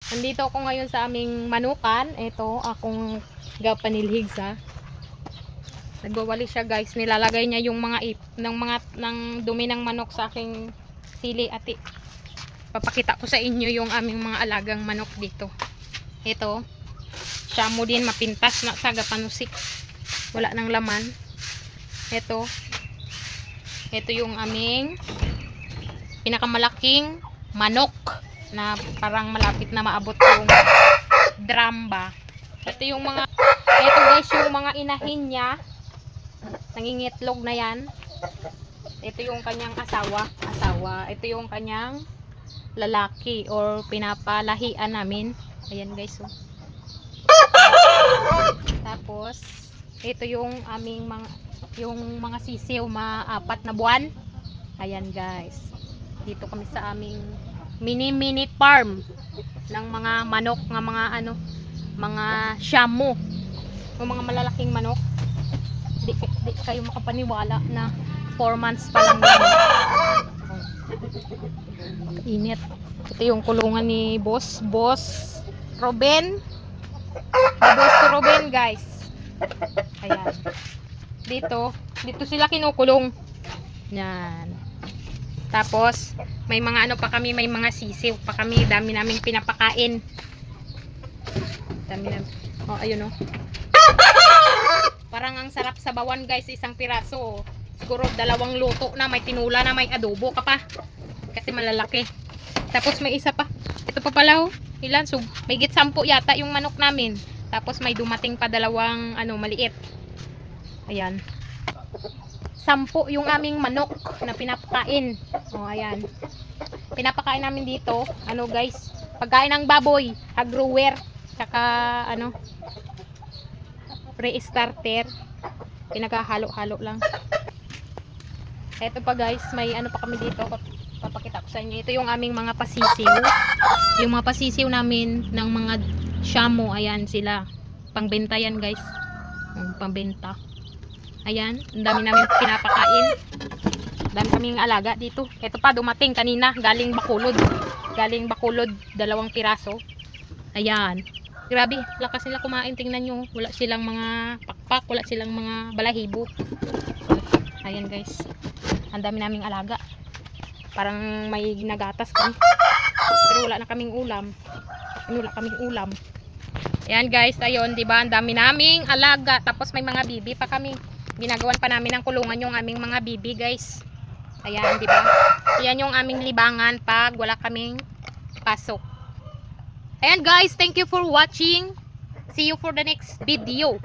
Nandito ako ngayon sa aming manukan. Ito, akong gapanilhig sa. Nagwawali siya, guys. Nilalagay niya yung mga ng dumi ng manok sa aking sili ati. Papakita ko sa inyo yung aming mga alagang manok dito. Ito, siya mo din mapintas na sa gapanusik. Wala nang laman. Ito yung aming pinakamalaking manok na parang malapit na maabot yung drum ba. Ito guys yung mga inahin niya. Nangingitlog na yan. Ito yung kanyang asawa. Ito yung kanyang lalaki or pinapalahian namin. Ayan guys. Oh. Tapos ito yung aming mga sisiw, apat na buwan. Ayan guys. Dito kami sa aming mini farm ng mga manok, ng mga shamu. Yung mga malalaking manok. Di kayo makapaniwala na 4 months pa lang yan. Init. Ito yung kulungan ni Boss Robin. Boss Robin guys. Ayan. Dito sila kinukulong. Yan. Tapos may mga may mga sisiw pa kami, dami naming pinapakain. Oh, ayun oh. Parang ang sarap sa bawan guys, isang piraso. Siguro 2 luto na, may tinula na, may adobo ka pa. Kasi malalaki. Tapos may isa pa. Ito pa pala oh. Ilan? So, may 10 yata yung manok namin. Tapos may dumating pa 2 maliit. Ayan. 10 yung aming manok na pinapakain. Oh, ayan. Pinapakain namin dito. Guys? Pagkain ng baboy, agrower, tsaka pre-starter. Pinagahalo-halo lang. Ito pa guys, may pa kami dito. Papakita ko sa inyo. Ito yung aming mga pasisiw. Yung mga pasisiw namin ng mga shamu. Ayan sila. Pangbenta yan guys. Pangbenta. Ayan, ang dami namin pinapakain. Dami kaming alaga dito. Ito pa dumating kanina, galing Bacolod. 2 piraso. Ayan. Grabe, lakas nila kumain. Tingnan nyo, wala silang mga pakpak, wala silang mga balahibo. Ayan guys. Ang dami naming alaga. Parang may ginagatas kami. Pero wala na kaming ulam. Ayan guys, ayun, 'di ba? Ang dami naming alaga. Tapos may mga bibi pa kami. Ginagawan pa namin ng kulungan yung aming mga bibi guys. Ayan, di ba? Ayan yung aming libangan pag wala kaming pasok. Ayan guys, thank you for watching. See you for the next video.